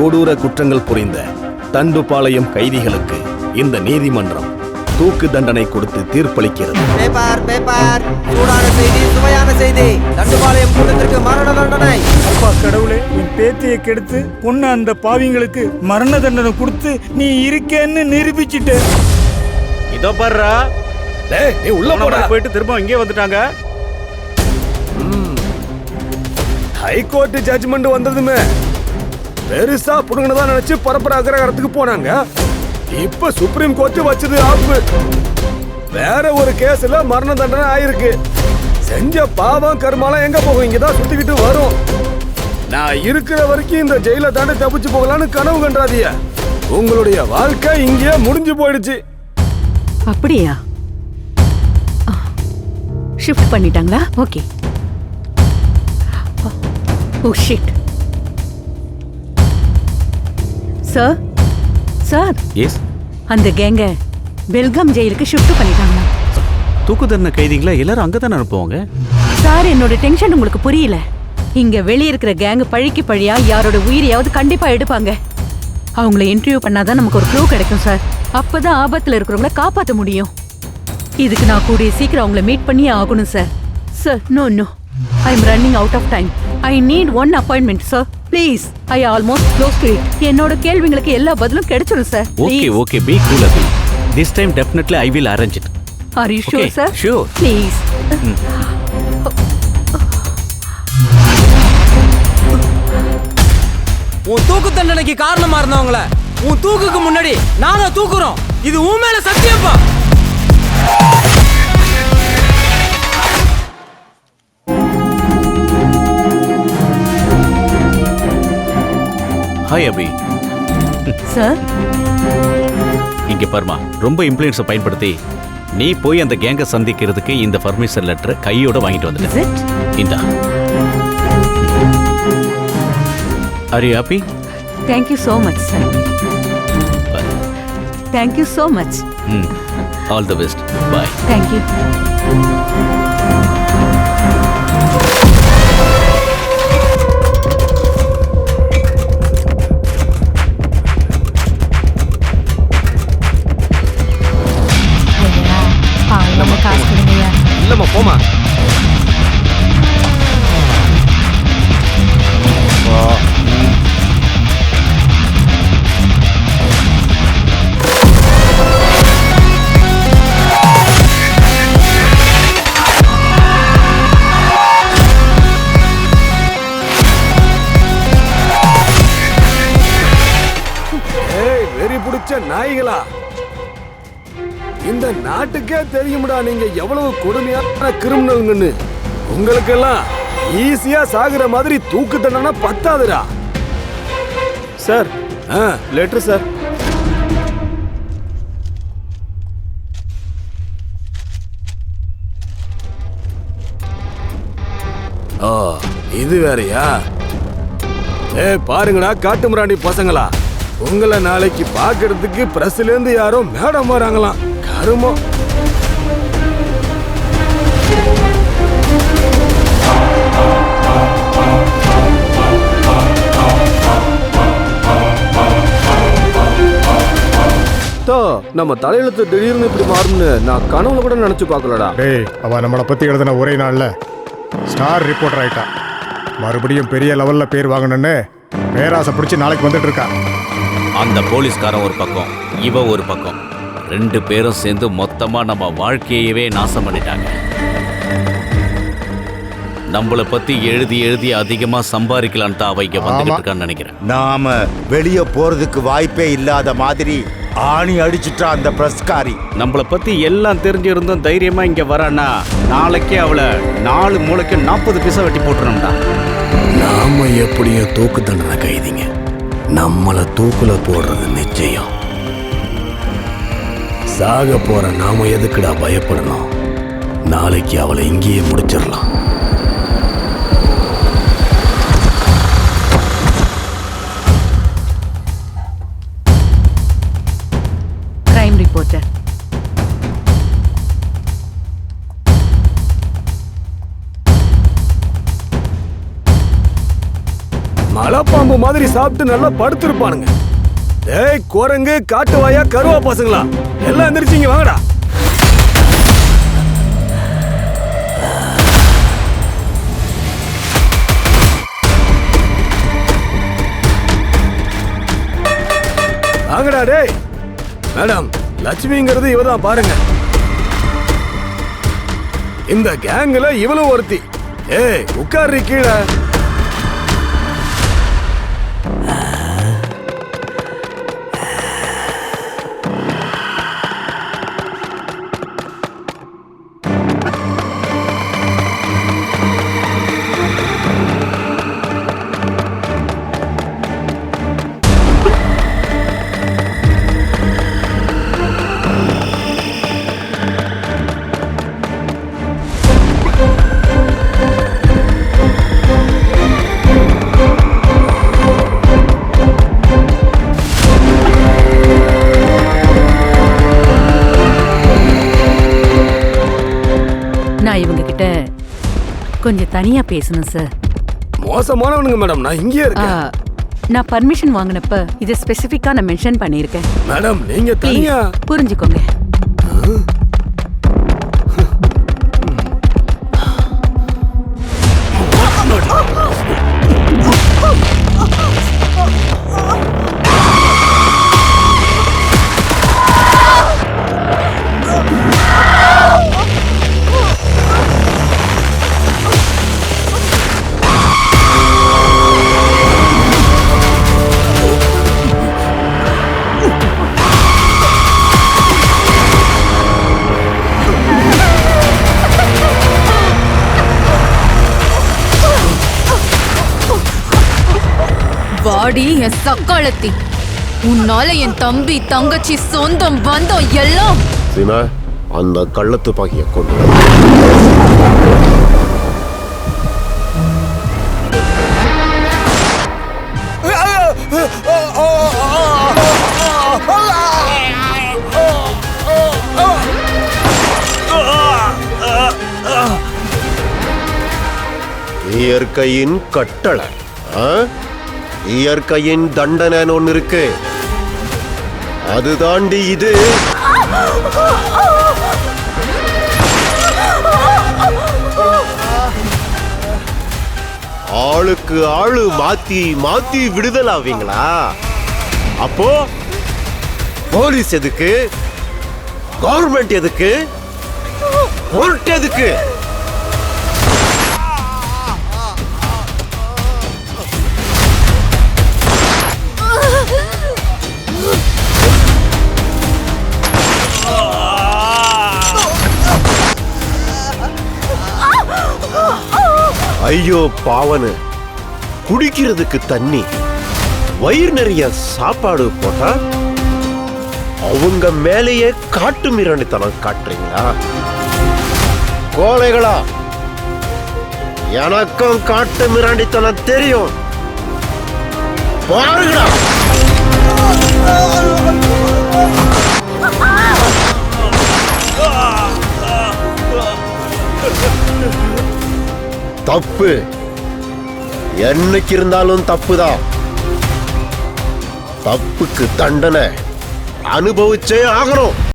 கொடூர குற்றங்கள் புரிந்த தண்டுபாளையம் கைதிகளுக்கு இந்த நீதிமன்றம் தூக்கு தண்டனை கொடுத்து தீர்ப்பளிக்கிறது. சூடான செய்தி, சுவையான செய்தி. தண்டுபாளையம் கூட்டத்திற்கு மரண தண்டனை. அப்பா கடவுளே, என் பேத்தியை கெடுத்து பொண்ணு அந்த பாவிங்களுக்கு மரண தண்டனை கொடுத்து நீ இருக்கேன்னு நிரூபிச்சிட்ட. இதோ பாருடா, நீ உள்ள போடா. போயிட்டு திரும்ப இங்கே வந்துட்டாங்க. ஹைகோர்ட் ஜட்ஜ்மெண்ட் வந்ததுமே பெருசா புடுங்கதான் நினைச்சு பரப்பர அக்ரஹாரத்துக்கு போனாங்க. இப்ப சுப்ரீம் கோர்ட் வச்சது ஆப்பு. வேற ஒரு கேஸ்ல மரண தண்டனை ஆயிருக்கு. செஞ்ச பாவம் கர்மாலாம் எங்க போகும்? இங்கதான் சுத்திக்கிட்டு வரும். நான் இருக்கிற வரைக்கும் இந்த ஜெயில தாண்டி தப்பிச்சு போகலான்னு கனவு கண்டாதீங்க. உங்களுடைய வாழ்க்கை இங்கேயே முடிஞ்சு போயிடுச்சு. அப்படியா? ஷிஃப்ட் பண்ணிட்டாங்களா? Okay. Oh shit. Sir sir, yes, அந்த கேங்க பெல்காம் ஜெயிலுக்கு ஷிஃப்ட் பண்ணிட்டாங்களா? தூக்கு தண்டனை கைதிகளை எல்லாரும் அங்கே தானே அனுப்புவாங்க. சார், என்னோட டென்ஷன் உங்களுக்கு புரியல. இங்க வெளியே இருக்கிற கேங் பழிக்கு பழியா யாரோட உயிரையாவது கண்டிப்பா எடுப்பாங்க. அவங்கள இன்டர்வியூ பண்ணாதான் நமக்கு ஒரு க்ளூ கிடைக்கும் சார். அப்பதான் ஆபத்துல இருக்கிறவங்கள காப்பாற்ற முடியும். இதுக்கு நான் கூடிய சீக்கிரம் அவங்கள மீட் பண்ணியே ஆகணும் sir. Sir, no no, I am running out of time. I need one appointment sir. Please, I almost close to it. என்னோட கேள்விங்களுக்கு எல்லா பதிலும் கிடைச்சிடும் sir. Okay okay, be cool Abhi. This time definitely I will arrange it. Are you sure sir? Sure. Please. உன் தூக்கு தண்டனைக்கு காரணமா இருந்தவங்கள உன் தூக்குக்கு முன்னாடி நாங்க தூக்குறோம். இது உன் மேல சத்தியப்பா. ஹாய் அபி. சார், இங்க பாருமா, ரொம்ப இன்ஃப்ளூயன்ஸை பயன்படுத்தி நீ போய் அந்த கேங்கை சந்திக்கிறதுக்கு இந்த பர்மிஷன் லெட்டர் கையோட வாங்கிட்டு is வந்துட்டேன். it? இந்தா. Are you happy? Thank you so much, sir. Thank you so much. All the best. Bye. Thank you. நம்ம காசு கொடுங்கயா. இல்லம்மா, போமா. வெறி பிடிச்ச நாய்களா, இந்த நாட்டுக்கே தெரியும்டா நீங்க எவ்வளவு கொடுமையான கிரிமினல்ங்கன்னு. உங்களுக்கெல்லாம் ஈஸியா சாகுற மாதிரி தூக்கு தண்டனை பத்தாதுடா. Sir, letter sir. இது வேறயா? பாருங்கடா காட்டு மிராண்டி பசங்களா, உங்களை நாளைக்கு பாக்குறதுக்கு பிரஸ்ல இருந்து யாரோ மேடம் வராங்களாம். கருமம். நம்ம தலையெழுத்து திடீர்னு இப்படி மாறும்னு நான் கனவுல கூட நினைச்சு பார்க்கலடா. டேய், அவ நம்மளை பத்தி எழுதின ஒரே நாள்ல ஸ்டார் ரிப்போர்ட்டர் ஆயிட்டா. மறுபடியும் பெரிய லெவல்ல பேர் வாங்கணும்னு பேராசை பிடிச்சி நாளைக்கு வந்துட்டு இருக்கா. அந்த போலீஸ்காரன் ஒரு பக்கம், இவ ஒரு பக்கம், ரெண்டு பேரும் சேர்ந்து மொத்தமா நம்ம வாழ்க்கையவே நாசம் பண்ணிட்டாங்க. நம்மளை பத்தி எழுதி எழுதி அதிகமா சம்பாதிக்கலான்னு தான் அவங்க வந்துட்டு இருக்கான்னு நினைக்கிறேன். நாம வெளியே போறதுக்கு வாய்ப்பே இல்லாத மாதிரி ஆணி அடிச்சுட்டா அந்த பிரஸ்காரி. நம்மளை பத்தி எல்லாம் தெரிஞ்சிருந்தும் தைரியமா இங்க வரானா, நாளைக்கே அவளை 4 மூளைக்கு 40 பைசா வெட்டி போட்டுறோம்டா. நாம எப்படியும் தூக்கு தண்டனை கைதிங்க. நம்மளை தூக்குல போடுறது நிச்சயம். சாக போற நாம எதுக்குடா பயப்படணும்? நாளைக்கு அவளை இங்கேயே முடிச்சிடலாம். Crime reporter. மலைப்பாம்பு மாதிரி சாப்பிட்டு நல்லா படுத்திருப்பானுங்க. டேய் குரங்கு, காட்டு வாயா, கருவா பசங்களா, எல்லாம் எந்திரிச்சிங்க வாங்கடா. வாங்கடா டேய். மேடம், லட்சுமிங்கிறது இவதான் பாருங்க. இந்த கேங்ல இவளும் ஒருத்தி. ஏய் உட்காரு கீழே. நான் இவங்க கிட்ட கொஞ்சம் தனியா பேசணும் சார். மோசமானவனுங்க மேடம், நான் இங்கேயே ஆ, இருக்கேன். நான் பர்மிஷன் வாங்கினப்ப இதை ஸ்பெசிஃபிக்கா நான் மென்ஷன் பண்ணியிருக்கேன். மேடம் நீங்க ப்ளீஸ் தனியா புரிஞ்சுக்கோங்க. வாடி என் சக்காலத்தி, உன்னால என் தம்பி தங்கச்சி சொந்தம் பந்தம் எல்லாம். சீமா, அந்த கள்ளத்துப்பாக்கிய கொண்டு இயற்கையின் கட்டளை, இயற்கையின் தண்டனைன்னு ஒண்ணு இருக்கு. அது தாண்டி இது. ஆளுக்கு ஆளு மாத்தி மாத்தி விடுதலாவீங்களா? அப்போ போலீஸ் எதுக்கு? கவர்மெண்ட் எதுக்கு? கோர்ட் எதுக்கு? ஐயோ பாவனு, குடிக்கிறதுக்கு தண்ணி, வயிறு நிறைய சாப்பாடு போட்டா அவங்க மேலேயே காட்டு மிராண்டித்தனம் காட்டுறீங்களா? கோழைகளா, எனக்கும் காட்டு மிராண்டித்தனம் தெரியும், பாருங்களா. தப்பு என்னைக்கு இருந்தாலும் தப்புதான். தப்புக்கு தண்டனை அனுபவிச்சே ஆகணும்.